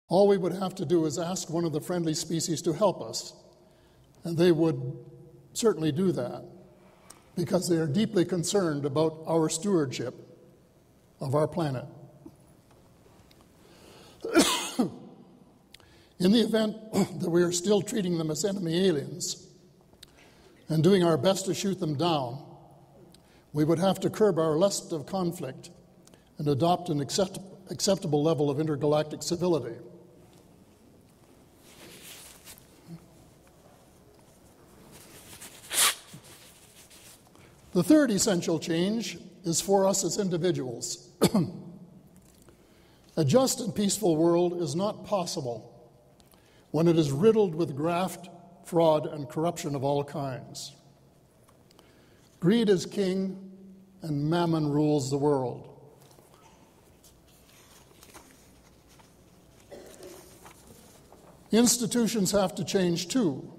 All we would have to do is ask one of the friendly species to help us, and they would certainly do that, because they are deeply concerned about our stewardship of our planet. In the event that we are still treating them as enemy aliens and doing our best to shoot them down, we would have to curb our lust of conflict and adopt an acceptable level of intergalactic civility. The third essential change is for us as individuals. A just and peaceful world is not possible when it is riddled with graft, fraud, and corruption of all kinds. Greed is king, and mammon rules the world. Institutions have to change too.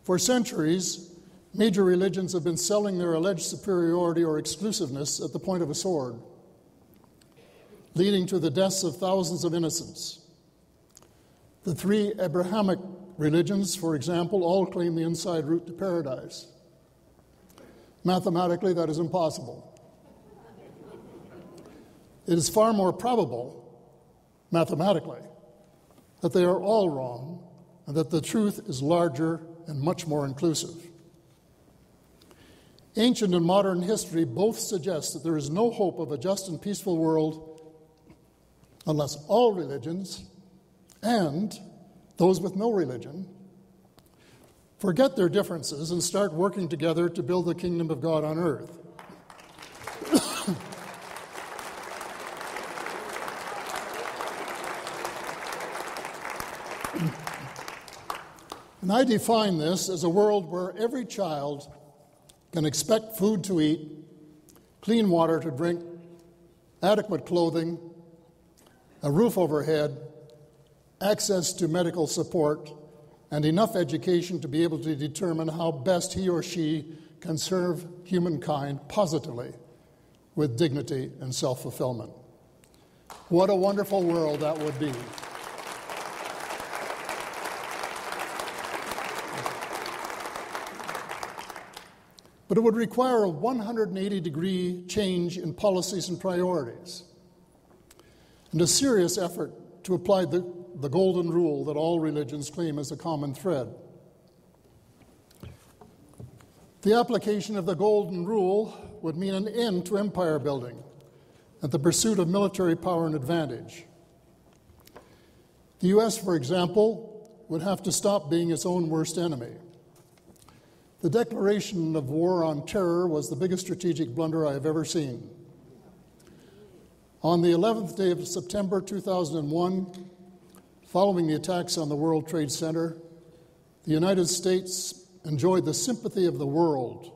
For centuries, major religions have been selling their alleged superiority or exclusiveness at the point of a sword, leading to the deaths of thousands of innocents. The three Abrahamic religions, for example, all claim the inside route to paradise. Mathematically, that is impossible. It is far more probable, mathematically, that they are all wrong and that the truth is larger and much more inclusive. Ancient and modern history both suggest that there is no hope of a just and peaceful world unless all religions and those with no religion forget their differences and start working together to build the kingdom of God on earth. And I define this as a world where every child can expect food to eat, clean water to drink, adequate clothing, a roof overhead, access to medical support, and enough education to be able to determine how best he or she can serve humankind positively with dignity and self-fulfillment. What a wonderful world that would be. But it would require a 180-degree change in policies and priorities, and a serious effort to apply the golden rule that all religions claim as a common thread. The application of the golden rule would mean an end to empire building and the pursuit of military power and advantage. The U.S., for example, would have to stop being its own worst enemy. The declaration of war on terror was the biggest strategic blunder I have ever seen. On the 11th day of September 2001, following the attacks on the World Trade Center, the United States enjoyed the sympathy of the world,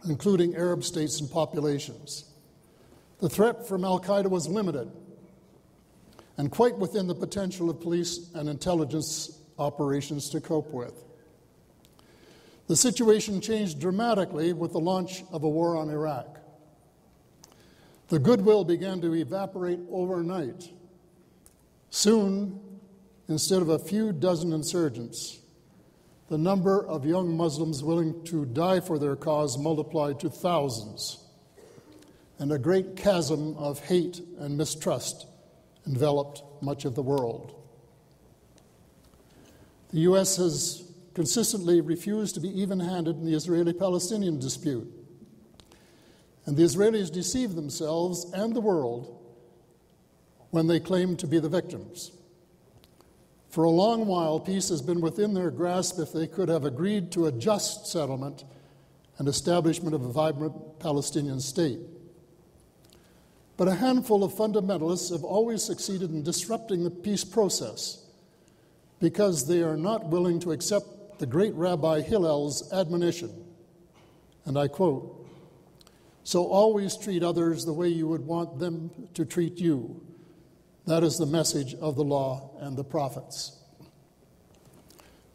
including Arab states and populations. The threat from al-Qaeda was limited and quite within the potential of police and intelligence operations to cope with. The situation changed dramatically with the launch of a war on Iraq. The goodwill began to evaporate overnight. Soon, instead of a few dozen insurgents, the number of young Muslims willing to die for their cause multiplied to thousands, and a great chasm of hate and mistrust enveloped much of the world. The U.S. has consistently refused to be even-handed in the Israeli-Palestinian dispute, and the Israelis deceive themselves and the world when they claim to be the victims. For a long while, peace has been within their grasp if they could have agreed to a just settlement and establishment of a vibrant Palestinian state. But a handful of fundamentalists have always succeeded in disrupting the peace process because they are not willing to accept the great Rabbi Hillel's admonition, and I quote, "So always treat others the way you would want them to treat you. That is the message of the law and the prophets."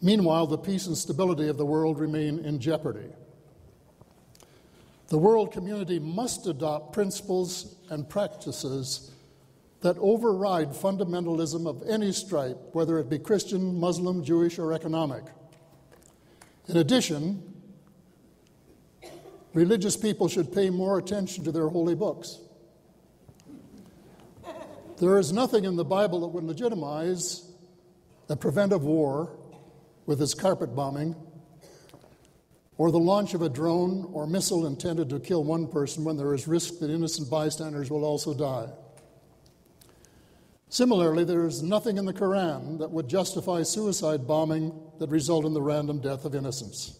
Meanwhile, the peace and stability of the world remain in jeopardy. The world community must adopt principles and practices that override fundamentalism of any stripe, whether it be Christian, Muslim, Jewish, or economic. In addition, religious people should pay more attention to their holy books. There is nothing in the Bible that would legitimize a preventive war with its carpet bombing, or the launch of a drone or missile intended to kill one person when there is risk that innocent bystanders will also die. Similarly, there is nothing in the Quran that would justify suicide bombing that result in the random death of innocents.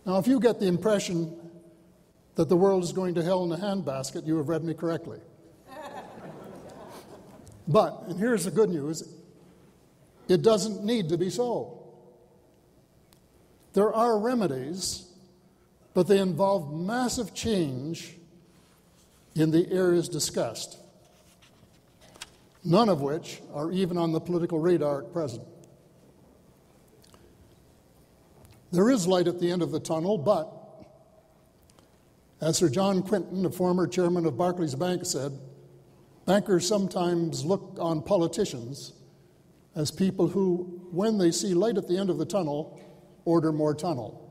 Now, if you get the impression that the world is going to hell in a handbasket, you have read me correctly. But, and here's the good news, it doesn't need to be so. There are remedies, but they involve massive change in the areas discussed, none of which are even on the political radar at present. There is light at the end of the tunnel, but, as Sir John Quinton, the former chairman of Barclays Bank, said, bankers sometimes look on politicians as people who, when they see light at the end of the tunnel, order more tunnel.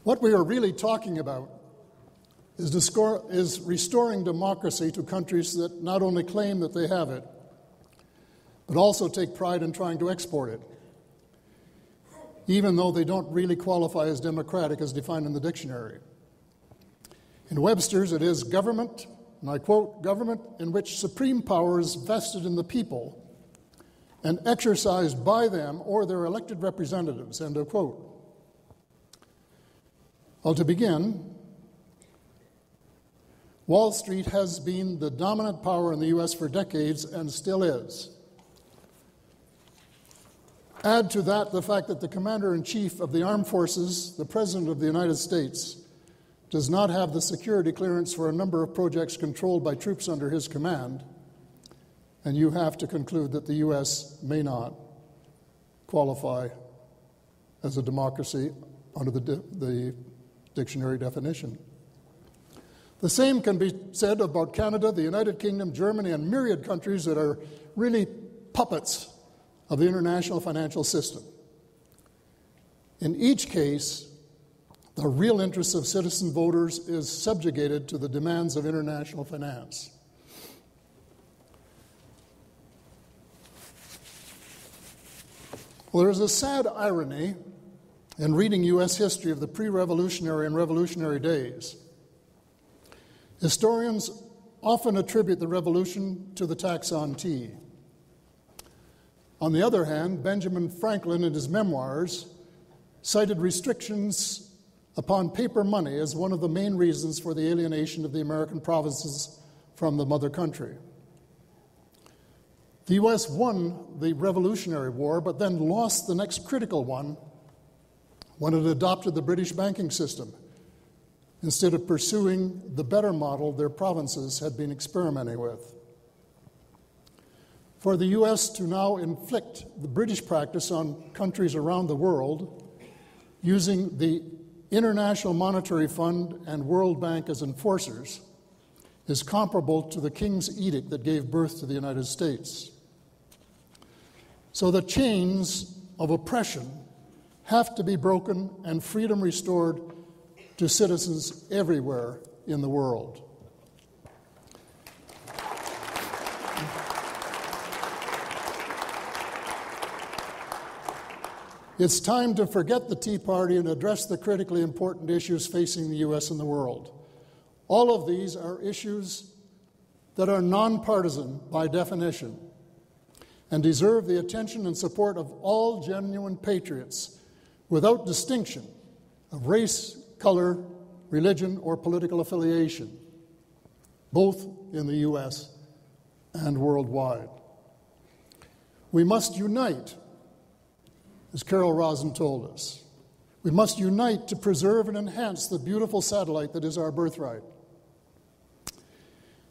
What we are really talking about is restoring democracy to countries that not only claim that they have it, but also take pride in trying to export it, even though they don't really qualify as democratic as defined in the dictionary. In Webster's, it is government, and I quote, government in which supreme power is vested in the people and exercised by them or their elected representatives, end of quote. Well, to begin, Wall Street has been the dominant power in the U.S. for decades and still is. Add to that the fact that the Commander-in-Chief of the Armed Forces, the President of the United States, does not have the security clearance for a number of projects controlled by troops under his command, and you have to conclude that the U.S. may not qualify as a democracy under the dictionary definition. The same can be said about Canada, the United Kingdom, Germany, and myriad countries that are really puppets of the international financial system. In each case, the real interests of citizen voters is subjugated to the demands of international finance. Well, there's a sad irony in reading U.S. history of the pre-revolutionary and revolutionary days. Historians often attribute the revolution to the tax on tea. On the other hand, Benjamin Franklin, in his memoirs, cited restrictions upon paper money as one of the main reasons for the alienation of the American provinces from the mother country. The U.S. won the Revolutionary War, but then lost the next critical one when it adopted the British banking system, instead of pursuing the better model their provinces had been experimenting with. For the U.S. to now inflict the British practice on countries around the world, using the International Monetary Fund and World Bank as enforcers, is comparable to the King's Edict that gave birth to the United States. So the chains of oppression have to be broken and freedom restored to citizens everywhere in the world. It's time to forget the Tea Party and address the critically important issues facing the U.S. and the world. All of these are issues that are nonpartisan by definition and deserve the attention and support of all genuine patriots without distinction of race, color, religion, or political affiliation, both in the U.S. and worldwide. We must unite, as Carol Rosin told us. We must unite to preserve and enhance the beautiful satellite that is our birthright.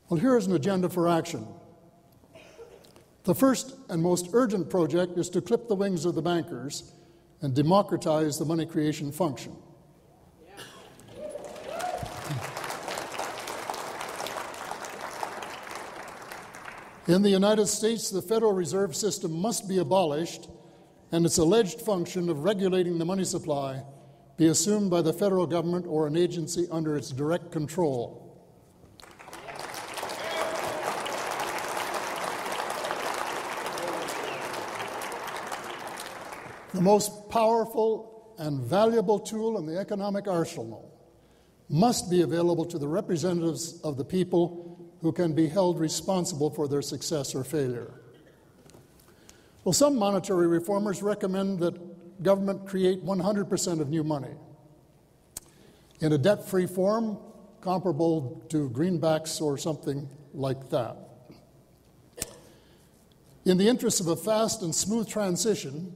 Well, here is an agenda for action. The first and most urgent project is to clip the wings of the bankers and democratize the money creation function. In the United States, the Federal Reserve System must be abolished and its alleged function of regulating the money supply be assumed by the federal government or an agency under its direct control. The most powerful and valuable tool in the economic arsenal must be available to the representatives of the people who can be held responsible for their success or failure. Well, some monetary reformers recommend that government create 100% of new money in a debt-free form comparable to greenbacks or something like that. In the interest of a fast and smooth transition,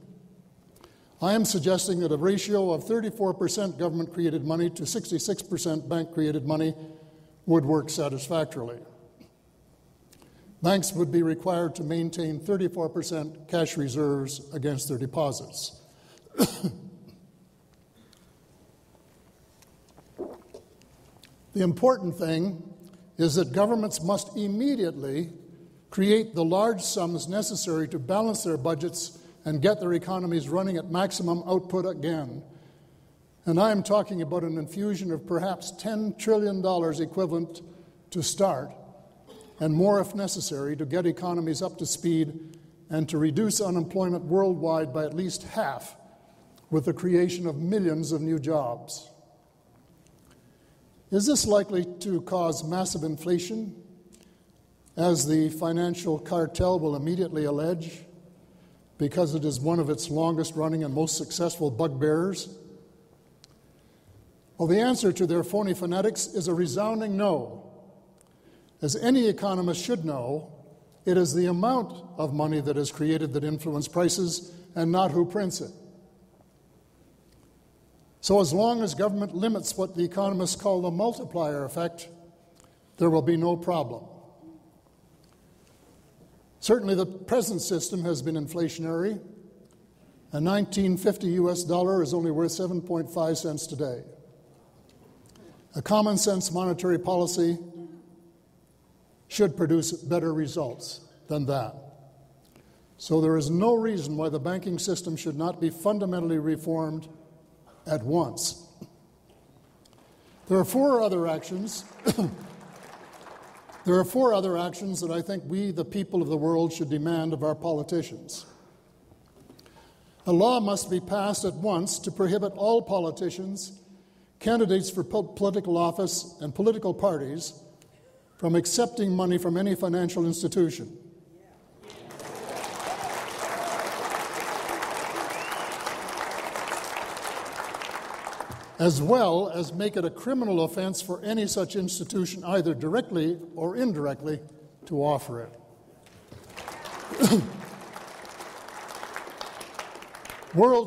I am suggesting that a ratio of 34% government-created money to 66% bank-created money would work satisfactorily. Banks would be required to maintain 34% cash reserves against their deposits. The important thing is that governments must immediately create the large sums necessary to balance their budgets and get their economies running at maximum output again. And I am talking about an infusion of perhaps $10 trillion equivalent to start, and more if necessary, to get economies up to speed and to reduce unemployment worldwide by at least half with the creation of millions of new jobs. Is this likely to cause massive inflation, as the financial cartel will immediately allege, because it is one of its longest-running and most successful bugbearers? Well, the answer to their phony phonetics is a resounding no. As any economist should know, it is the amount of money that is created that influences prices and not who prints it. So as long as government limits what the economists call the multiplier effect, there will be no problem. Certainly the present system has been inflationary. A 1950 US dollar is only worth 7.5 cents today. A common sense monetary policy should produce better results than that. So there is no reason why the banking system should not be fundamentally reformed at once. There are four other actions that I think we, the people of the world, should demand of our politicians. A law must be passed at once to prohibit all politicians, candidates for political office, and political parties from accepting money from any financial institution. As well as make it a criminal offense for any such institution, either directly or indirectly, to offer it. World